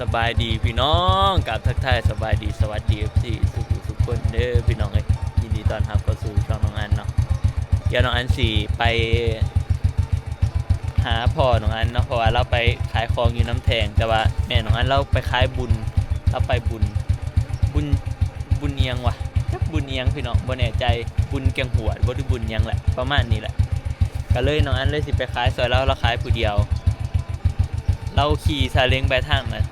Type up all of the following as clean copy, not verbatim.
สบายดีพี่น้องกับทักทายสบายดีสวัสดีที่ทุกคนเด้อพี่น้องเอ้ยยินดีต้อนรับเข้าสู่ช่องน้องอันเนาะเดี๋ยวน้องอันสี่ไปหาพ่อน้องอันเนาะเพราะว่าเราไปขายของอยู่น้ำแทงแต่ว่าแม่น้องอันเราไปขายบุญเราไปบุญเอียงวะจักบุญเอียงพี่น้องบ่แน่ใจบุญแกงหัวบ่ได้บุญยังแหละประมาณนี้แหละก็เลยน้องอันเลยสิไปขายซอยเราขายผู้เดียวเราขี่ซาเล้งไปทางนั้น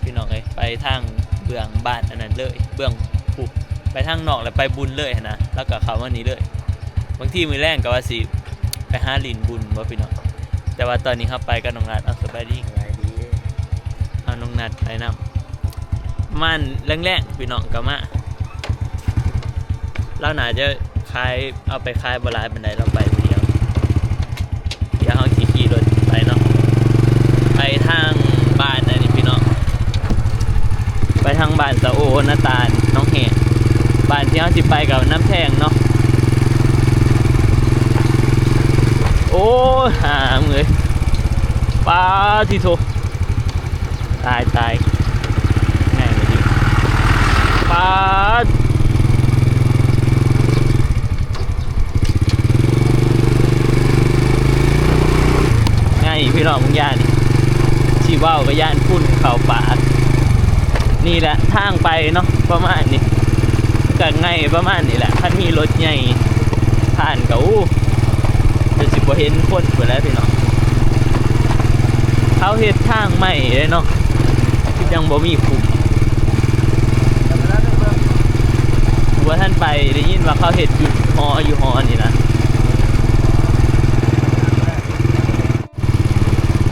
พี่น้องเอ้ยไปทางเบื้องบ้านอันนั้นเลยเบื้องผูกไปทางนอกแล้วไปบุญเลยนะแล้วก็เขาว่านี้เลยบางที่มือแรงก็ว่าสิไปหาลินบุญว่าพี่น้องแต่ว่าตอนนี้เขาไปกับน้องนัดเอาสบายดีเอาน้องนัดไปนำมันแรงๆพี่น้องก็มาเราหนาจะขายเอาไปขายบรายบันไดเราไปเดียวเดี๋ยวเขาขี่รถไปเนาะไปทางบ้านอันนี้พี่น้องไปทางบ้านสะโอนาตาลน้องแหงบ้านที่เขาสิไปกับน้ำแทงเนาะโอ้หามเลยป้าที่โถตายง่ายเลยดิป้าง่ายพี่น้องมึงย่านชีว่าวกับย่านพุ่นเข่าป่านี่แหละทางไปเนาะประมาณนี้ก็ง่ายประมาณนี้แหละถ้ามีรถใหญ่ผ่านก็จะสิบ่เห็นคนไปแล้วพี่น้องเขาเฮ็ดทางใหม่เลยเนาะที่ยังบ่มีคุมว่าท่านไปได้ยินว่าเขาเฮ็ดอยู่หอนี่นะ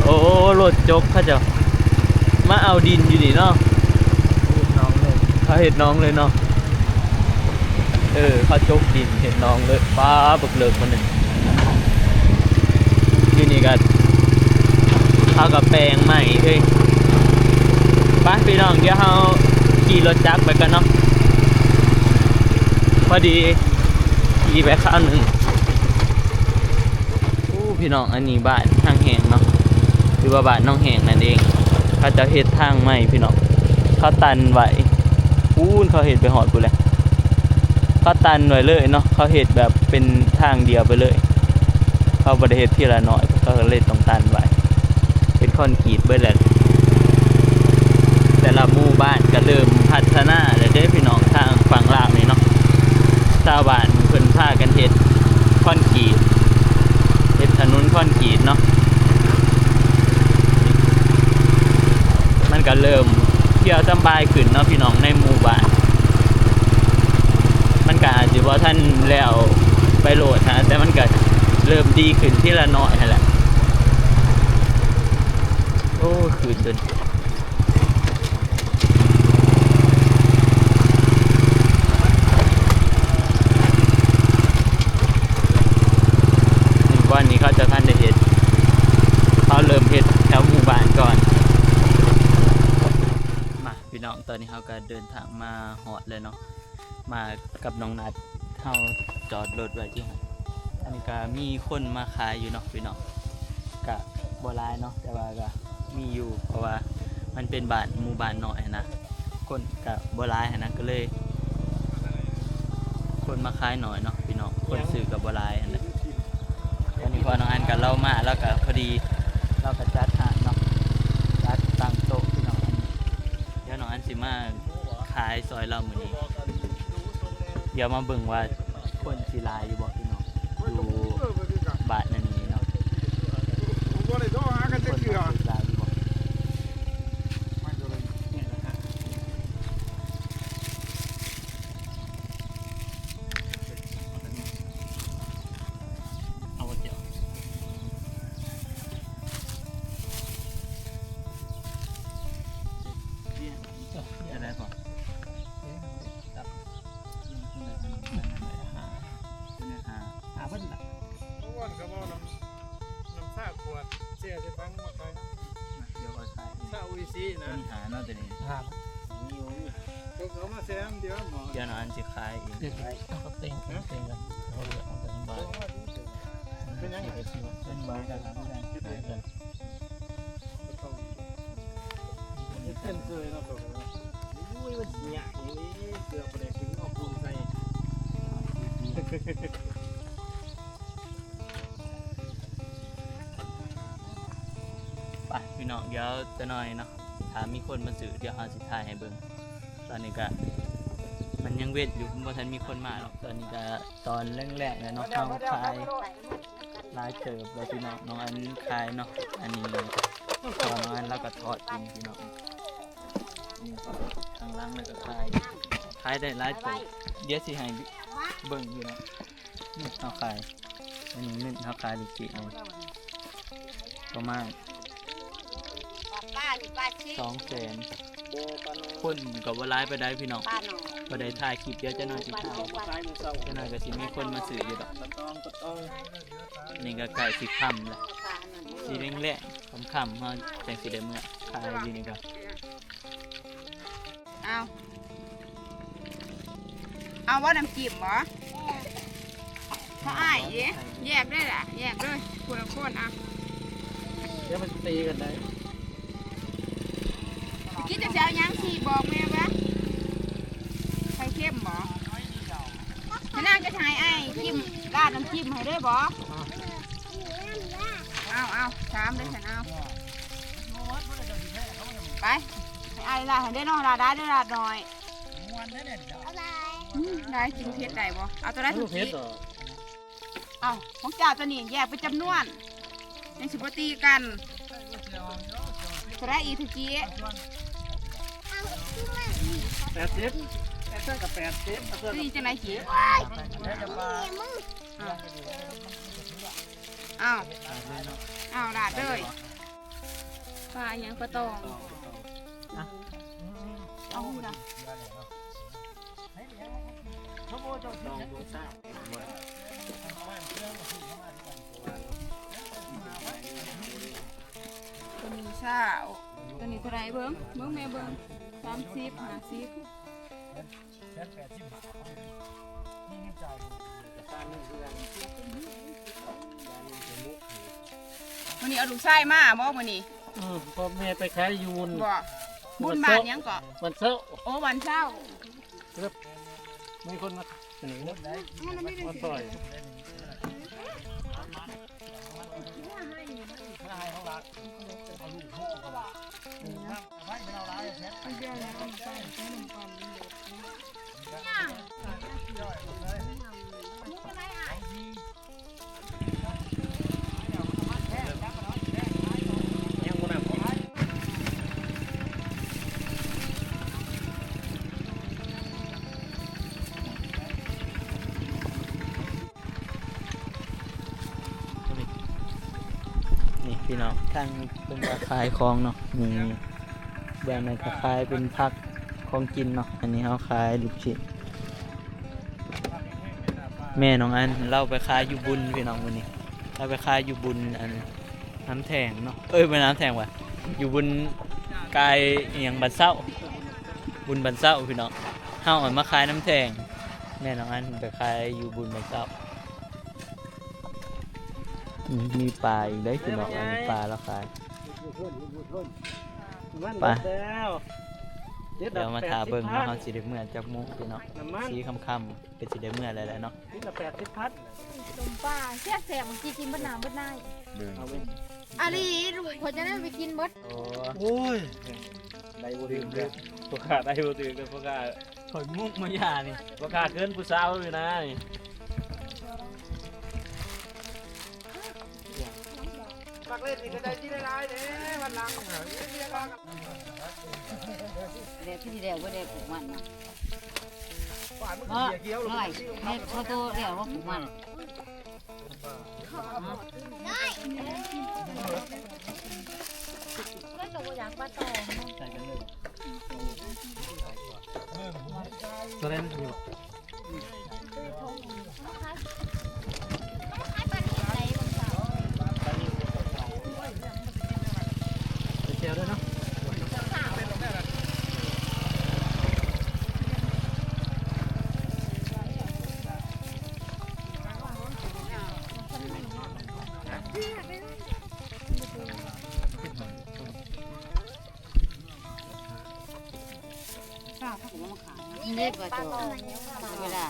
โอ้รถจกเขาจะมาเอาดินอยู่นี่เนาะเขาเห็ดน้องเลยเนาะเขาจกดินเห็ดน้องเลยป้าบึกเลิกมันหนึ่งอยู่นี่กันเขากับแปลงใหม่เฮ้ยป้าพี่น้องเดี๋ยวเขาขี่รถจักรไปกันเนาะพอดีขี่ไปข้าวหนึ่งพี่น้องอันนี้บ้านทางแห่งเนาะหรือว่าบ้านน้องแห่งนั่นเองเขาจะเห็ดทางใหม่พี่น้องเขาตันไว้เขาเห็ดไปหอดกูเลยเขาตันไว้เลยเนาะเขาเห็ดแบบเป็นทางเดียวไปเลยเขาบริเห็ดที่ละน้อยเขาเลยต้องตันไว้เป็นคอนกรีตเบิดเลยแต่ละหมู่บ้านก็เริ่มพัฒนาเลยได้พี่น้องทางฝั่งลาวนี่เนาะชาวบ้านเพิ่นพากันเห็ดคอนกรีตเห็ดถนนคอนกรีตเนาะมันก็เริ่มเที่ยวสบายขึ้นเนาะพี่น้องในหมู่บ้านมันก็อาจจะว่าท่านแล้วไปโหลดนะแต่มันก็เริ่มดีขึ้นที่ละน้อยนั่นแหละโอ้คืนจนวันนี้เขาจะท่านได้เห็นเขาเริ่มเห็นแถวหมู่บ้านก่อนพี่น้องตอนนี้เขาก็เดินทางมาหอดเลยเนาะมากับน้องนัดเขาจอดรถไว้ที่ไหนอันนี้ก็มีคนมาขายอยู่เนาะพี่น้องก็บ่หลายเนาะแต่ว่าก็มีอยู่เพราะว่ามันเป็นบ้านหมู่บ้านน้อยนะคนก็บ่หลายนะก็เลยคนมาขายหน่อยเนาะพี่น้องคนซื้อก็บ่หลายนะตอนนี้พอน้องอันกับเรามาแล้วก็พอดีเราก็จัดหาเนาะจัดตั้งโต๊ะพี่น้องเดี๋ยวน้องอันสิมาขายซอยเรามื้อนี้เดี๋ยวมาเบิ่งว่าคนสิหลายอยู่บ่พี่น้องอยู่บ้านนั่นนี่เนาะคนสิหลายอยู่บ่เอาบ่เกี่ยวอะไรก่อนหาเพิ่นล่ะอ้วนก็บ่น้ำซาขวดเสียสิฟังมาไปเดี๋ยวก็ใส่ซาอุยซีนะหาเนาะตัวนี้พวกเขามาแซมเดี๋ยวหมอเดี๋ยวน้องอันสิขายเองเขาเต็งกันเขาเลือกเอาแต่บาทเป็นยังไงเป็นบาทกัน เลยเนาะตัวอุ้ยมันหยาอย่างนี้เกือบประเดี๋ยวถึงเอาปรุงใส่ ไปพี่น้องเดี๋ยวจะหน่อยเนาะถ้ามีคนมาซื้อเดี๋ยวเอาสิถ่ายให้เบิ่งตอนนี้ก็มันยังเวทอยู่บ่ทันมีคนมาหรอกตอนนี้ก็ตอนแรกๆเลยเนาะเฮาขายหลายเติบแล้วพี่น้องน้องอันขายเนาะอันนี้ตอนน้องอันแล้วก็ทอดกินพี่น้องนี่ข้างล่างแล้วก็ขายได้หลายเติบเดี๋ยวสิให้เบิ่งอยู่เนาะนี่เฮาขายอันนี้นึ่งเฮาขายลูกจินี่ประมาณ200,000คนกับว่าร้ายไปได้พี่น้องก็ได้ถ่ายคลิปเดี๋ยวจะหน่อยสิถ่ายจะหน่อยก็สิมีคนมาซื้ออยู่ดอกนี่ก็ไก่สิค่ำแล้วสีแดงแหละค่ำๆเฮาจังสิได้เมื่อขายอยู่นี่ก็ เอาว่าน้ำจิ้มเหรอถ้าอ้ายแยกได้ล่ะแยกเลยคนละคนอ่ะ เดี๋ยวมันตีกันได้ กินจะเอายังสิบอกแม่ปะไข่เค็มบ่ถ้าน่าจะใช้ไอ้จิ้มราดน้ำจิ้มให้ด้วยบ่เอาสามเลยฉันเอาไปไอ้ล่ะให้ได้น้องราดได้ด้วยราดหน่อยได้กินเผ็ดได้บ่เอาตัวได้ทุกทีเอาของเจ้าตัวนี้แยกเป็นจำนวนยังสิบตีกันตัวได้อีทุกที 80กับ80 นี่จะไหนขีอ้าวราดเลยปลาอย่างปลาตองเอาจ้ะตัวนี้เช้าตัวนี้เท่าไรเบิ้งแม่เบิ้ง30 50วันนี้เอาลูกไส้มาบ่วันนี้ พ่อแม่ไปขายยูน บ่บุญบาทยังเกาะ วันเสาร์ โอ้วันเช้า มีคนมาหนีรถได้มาต่อยนี่พี่น้องทางเป็นราคายของเนาะนี่แบรนด์ในราคายเป็นผักของกินเนาะอันนี้เขาขายลูกชิ้นแม่น้องอันเราไปขายอยู่บุญพี่น้องวันนี้เราไปขายอยู่บุญอันน้ำแทงเนาะเป็นน้ำแทงว่ะอยู่บุญกายอหย่างบันเศร้าบุญบันเศร้าพี่น้องเฮามาขายน้ำแทงแม่น้องอันไปขายอยู่บุญบันเศร้ามีปลาอีกได้พี่น้องอันนี้ปลาแล้วขายไปเดี๋ยวมาถาเบิ่งว่าเขาสิได้เมื่อจากมุกพี่น้องสีค่ำๆเป็นสิได้เมื่ออะไรแล้วเนาะ นี่ละ80พัด ตมป่าแซ่บแซ่บมันกินบดน้ำบดนายอาลีลูกคนจะได้ไปกินบด โอ้ยได้บ่ถึงเลยพวกข้าได้บ่ถึงกันพวกข้า ถอยมุกมายานี่ พวกข้าเกินผู้สาวอยู่นะนี่ ปักเล่นนี่ก็ได้ที่ได้ร้ายเด้วันหลังเรียกว่า เด็กที่เดียวก็เด็กผูกมันนะ ป่านมัน เพราะ เกี่ยว เมื่อไหร่เขาโตเดียวว่าผูกมัน ก็หนูอยากปลาตอง ตัวเล่นอยู่ เจียวด้วยเนาะ ทราบผมมาขายนี่เล็กกว่าตัวเวลา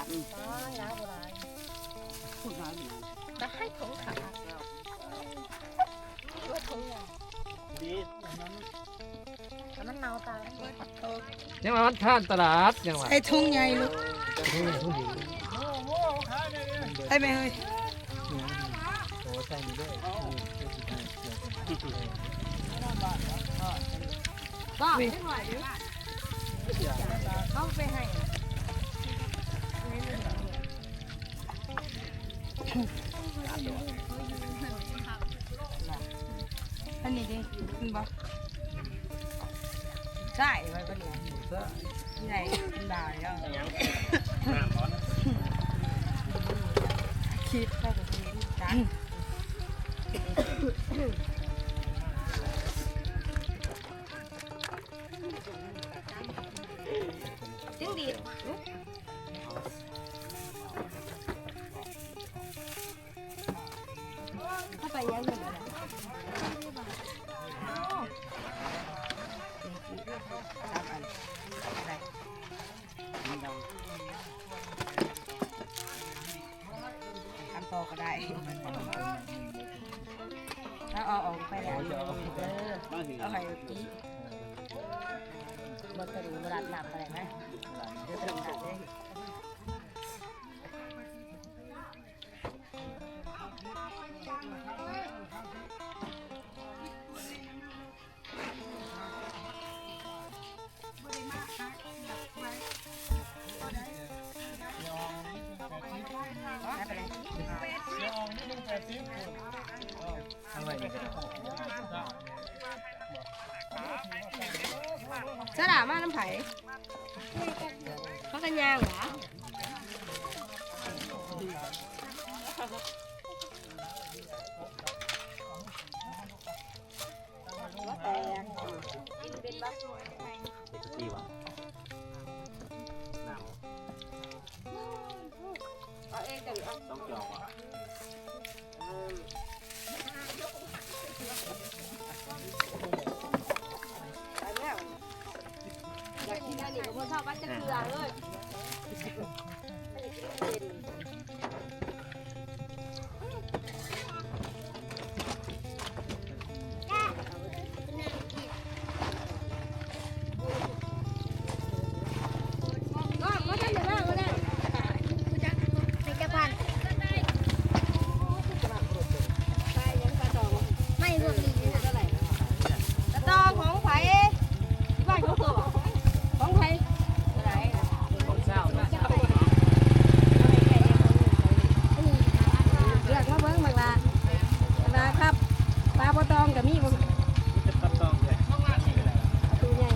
พูดน้อยอยู่ จะให้ของขาตัวถุงใหญ่ ดี มันเนาตา ยังมาวัดข้านตลาดยังว่า ไอ้ทุ่งใหญ่ลูก ทุ่งทุ่งหิน โม่ขายได้เลย ไอ้แม่เฮ้ย โอ้ใช่มีด้วย บ้าไม่ไหวเอาไปให้ อันนี้ดิคุณบอกใช่ไว้ก็เหลือใหญ่ได้แล้ว ยังน้ำร้อน คิดเข้ากับนี้จัน จิ้งดีดเข้าไปยังไงทำโตก็ได้ถ้าเอาออกไปแล้วเอาให้ตี มันจะรู้ระดับอะไรไหมเดี๋ยวจะลงดับเลย สนามมาน้ำไผ่พักกันยางเหรอ ดีว่ะ ต้องจองว่ะ อยากกินได้หนิผมชอบว่าจะเกลือเลย ก็มาทำอย่างนั้นก็ได้ ในกระพันไม่รวมดีนะเท่าไหร่ กระตองของไผ่ที่บ้านเขาตัวของไผ่ ของเช้านะ เรียกมาเบิ้งบังลาครับปลาปตองกับมีบ่ จะตัดตองเลย ตัวใหญ่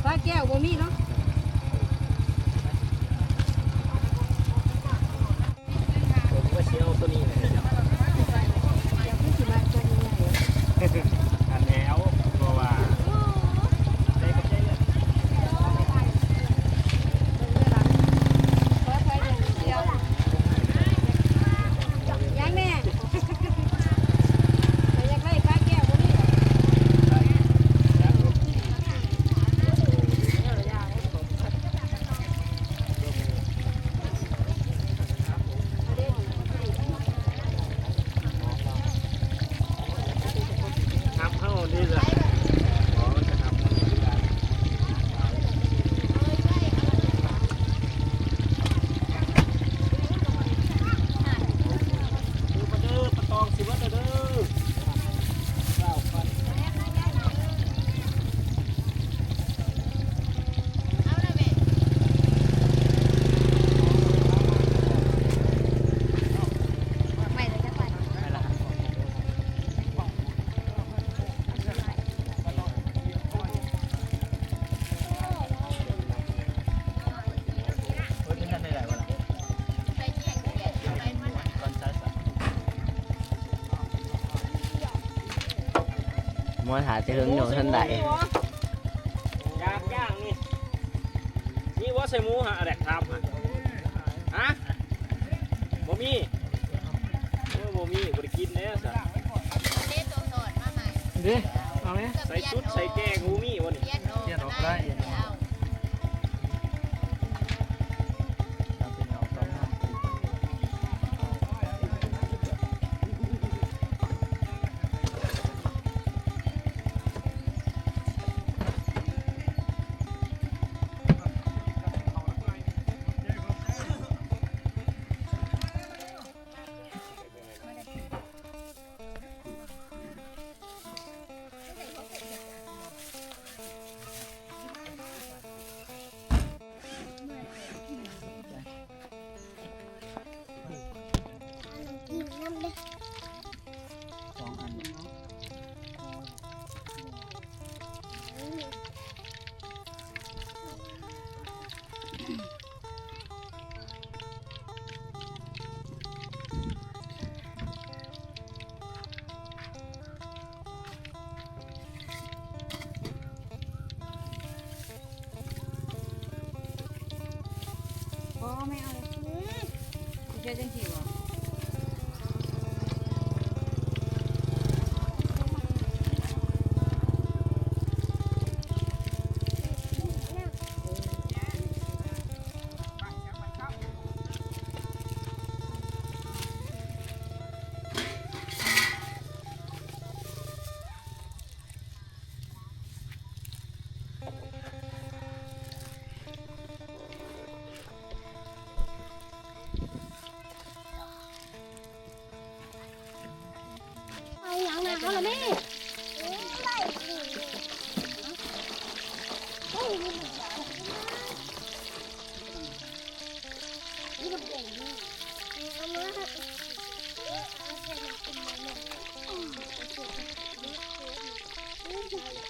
ปลาแก้วบ่มีเนาะ ผมก็เชี่ยวตัวนี้เลย อยากให้สิมาตัวใหญ่ อันแล้วเพราะว่าได้กับได้เลย ยังแน่อยากได้ปลาแก้วบ่มี ทำเข้าดีเลยอ๋อจะทำดูมาเด้อปะตองสิวัดเด้อเล่ากัน ไม่เลยจะไป ไม่ละเฮ้ยท่านได้ไหนวะล่ะก่อนใช้สัตว์มวนหาจะหึงอยู่ท่านใด ย่างนี่นี่ว่าใส่หมูฮะแดกทำฮะบ่มีบ่มีบ่ได้กินเด้อสัตว์ เด็ดตัวสดมาใหม่ เด้อ เอาไหม ใส่ชุดใส่แกงหูมี่วะนี่ เทียนออกได้ เราเป็นเอาต้นน้ำ สองอันอ๋อไม่เอาเลยเชื่อจังสิบ่เอาอย่างนั้นเอาละแม่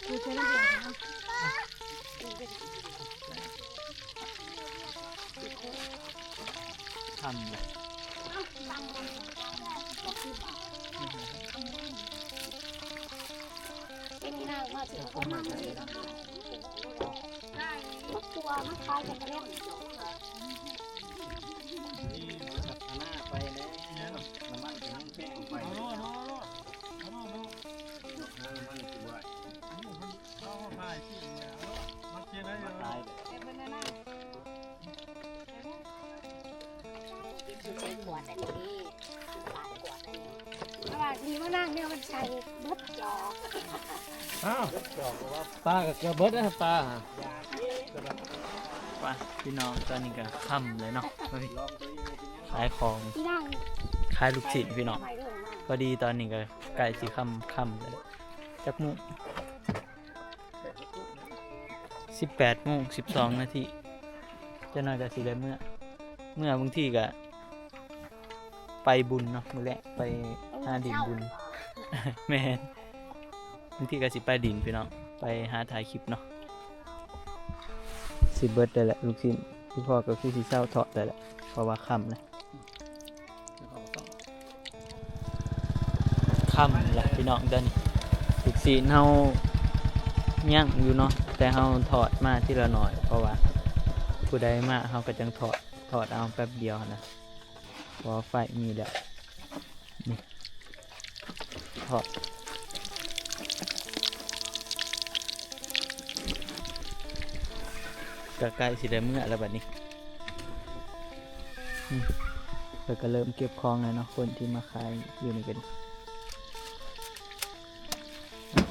กูจะได้ยัง ทำเลย เป็นนางมาถึงก็มาเลยก็กลัวมันคลายจากเรื่อง หน้าไปแล้วน้ำมันถึงแข้งไปน้ำมันสวย เอาไปที่เนี่ยมาเทียนได้เลย ตาย ใช้ขวดอันนี้ขวดขวดอันนี้ระหว่างที่มานั่งเนี่ยมันใช้บดจอ อ้าว ปลากับกระเบิดนะปลา ว่าพี่น้องตอนนี้ก็ค่ำเลยเนาะขายของ ที่นั่ง ขายลูกชิ้นพี่น้อง ไม่เรื่องมาก พอดีตอนนี้ก็ใกล้สิค่ำเลยจักโมง18:12 นาทีจะน้อยก็สิได้เมื่อบางทีก็ไปบุญเนาะมื้อแรกไปหาดินบุญ แม่นบางทีก็สิไปดินพี่น้องไปหาถ่ายคลิปเนาะสิเบิดได้แหละลูกชิ้นพี่พ่อก็คือสิเศร้าเถาะได้แหละเพราะว่าค่ำนะค่ำละพี่น้องเดินลูกชิ้นเฮาย่างอยู่เนาะแต่เฮาถอดมาทีละหน่อยเพราะว่าผู้ใดมาเฮาก็จังถอดเอาแป๊บเดียวนะเพราะไฟมีแล้วนี่ถอดก็ใกล้สิได้มื้อแล้วบัดนี้แล้วก็เริ่มเก็บของแล้วเนาะคนที่มาขายอยู่นี่กัน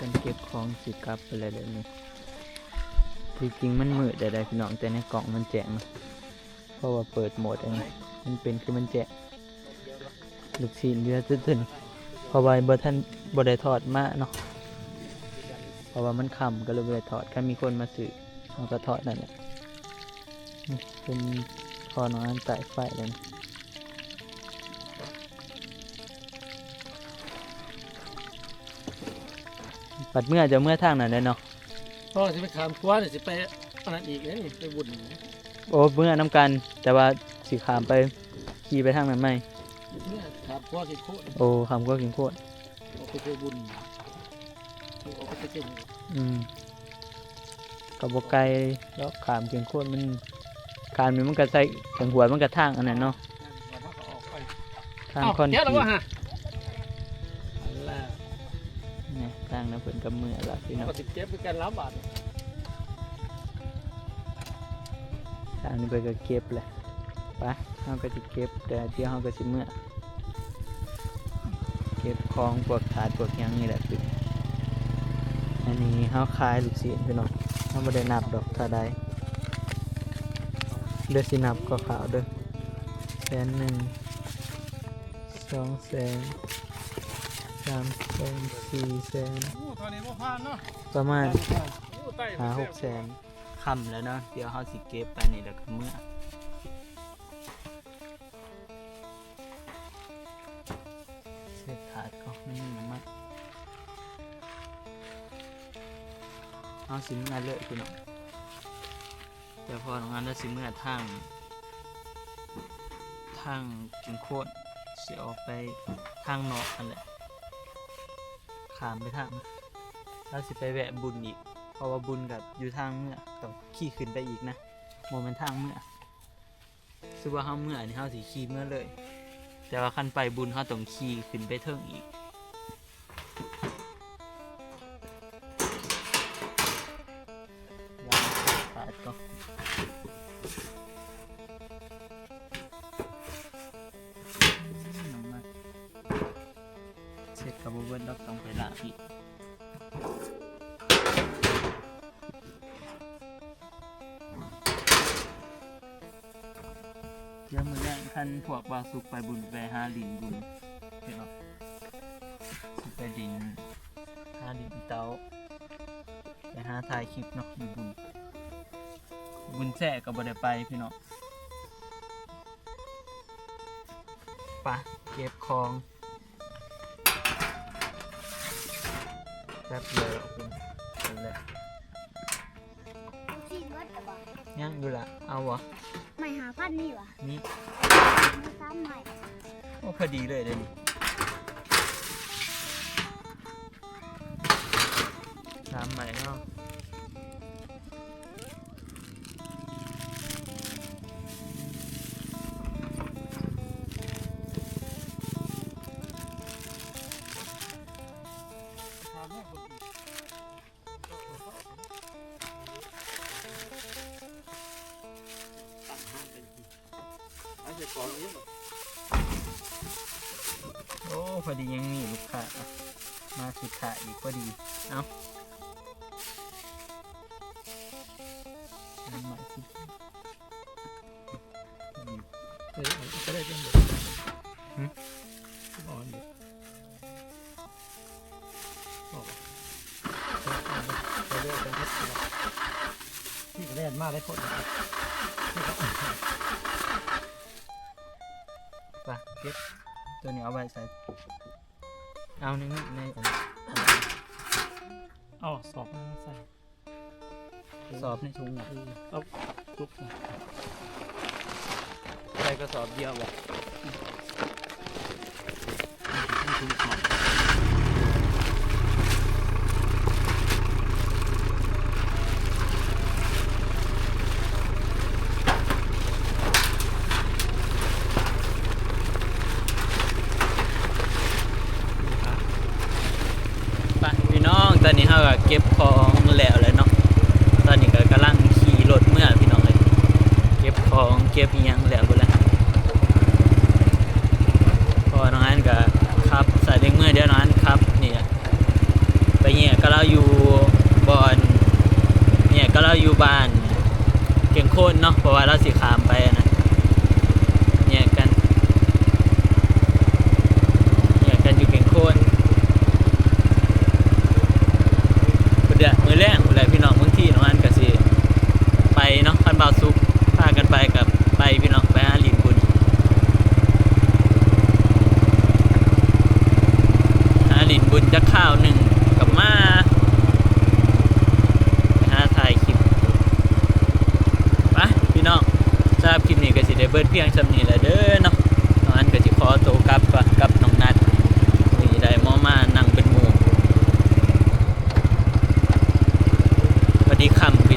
กันเก็บของสิกลับไปเลยเดี๋ยวนี้ที่จริงมันมืดได้พี่น้องแต่ในกล่องมันแจ้งเนาะเพราะว่าเปิดโหมดอันนี้มันเป็นคือมันแจ้งลูกชิ้นเรือตื้นๆเพราะว่าบ่ได้ทอดมาเนาะเพราะว่ามันค่ำก็เลยบ่ได้ทอดถ้ามีคนมาซื้อเราก็ทอดนั่นแหละนี่เป็นทอดน้อยใต้ไฟเลยนะปัดเมื่อจะเมื่อทางนั้นได้เนาะ พ่อจะไปขามคว้าเนี่ยจะไปอันนั้นอีกนี่ไปบุญ โอ้เมื่อน้ำกันแต่ว่าสีขามไปขี่ไปทางนั้นไหม เนี่ยขามคว้ากินโคตร โอ้ขามก็กินโคตร ออกไปบุญออกไปเก่ง กับบกไก่แล้วขามกินโคตรมันขามมันก็ใส่ถึงหัวมันก็ทางอันนั้นเนาะ แล้วก็ออกไป ทางคอนก เดี๋ยวเรา รี ก็ ต ฮะ เนี่ยทางนั้นเพิ่นก็ กับมือละพี่น้อง ก็สิเก็บคือกันล้ำบาท ทางนี้ไปก็เก็บแหละไปเราก็จะเก็บแต่เดี๋ยวเราก็สิเมื่อเก็บของพวกถาดพวกหยังนี่แหละพี่อันนี้เขาขายลูกศิษย์พี่น้องเขาไม่ได้นับดอกเท่าใดเดือสินับก็ขาวเด้อ100,000 200,000 300,000 400,000 โอ้ตอนนี้บ่ผ่านเนาะ ประมาณ โอ้ใต้ 5-600,000คำแล้วเนาะเดี๋ยวเขาสิเก็บไปนี่แล้วก็เมื่อเศษถาดก็ไม่มีมากเอาสิเมื่อเลยพี่น้องแต่พอทำงานแล้วสิเมื่อทางกินโคตรสิออกไปทางนอกนั่นแหละขามไปทางแล้วสิไปแวะบุญอีกเพราะว่าบุญกับอยู่ทางเมื่อต้องขี่ขึ้นไปอีกนะโมเมนทางเมื่อซึ่งว่าเฮาเมื่อนี่เฮาสิขี่เมื่อเลยแต่ว่าคันไปบุญเฮาต้องขี่ขึ้นไปเทิงอีกยางขาดก็เสร็จกับเบิ้ลดอกต้องไปล้างอีกเดี๋ยวมือแรกคันพวกบาสุกไปบุญไปหาลินบุญเห็นหรอสิไปดินหาลินเตาไปหาถ่ายคลิปเนาะอยู่บุญแท้ก็บ่ได้ไปพี่เนาะปะเก็บของแป๊บเดียวคุณเลย ที่วัดกระบอก ยังอยู่ละเอาวะ ไม่หาพันนี่วะ นี่ มาซ้ำใหม่ โอ้พอดีเลยเดี๋ยวนี้ตามใหม่เนาะโอ้พอดียังมีลูกค้ามาสุดท้ายอีกพอดีเอาทำใหม่สิก็ได้เป็นอ่อนอยู่ที่เล่นมากได้ผลไปเก็บตัวนี้เอาไปใส่เอาในนี้ในอัน อ๋อสอบใส่ สอบในถุงอ่ะ เอาทุก ใส่กระสอบเดียวบอกพี่น้องตอนนี้เราก็เก็บของแล้วเลยเนาะตอนนี้ก็กำลังขี่รถเมื่อพี่น้องเลยเก็บของเก็บอิหยังแล้วหมดแล้วพอน้องอันก็ขับใส่เล็งเมื่อเดี๋ยวน้องอันขับนี่ไปเนี่ยก็เราอยู่บอนเนี่ยก็เราอยู่บ้านเก่งโคนเนาะเพราะว่าเราสิขามไปนะเนี่ยกันอยู่เก่งโคนเดี๋ยวมือแรกมือแรกพี่น้องบางทีน้องอันก็สิไปเนาะคันบ่าวซุกพากันไปกับไปพี่น้องไปหาลินบุญหาลินบุญจะข้าวหนึ่งกับมาไปหาถ่ายคลิปไปพี่น้องทราบคลิปนี้ก็สิได้เบิดเพียงสำนี้แหละเด้อเนาะน้องอันก็สิขอตัวกลับก่อนกับน้องนัดนี่ได้มอมานั่งเป็นหมู่สวัสดีคำ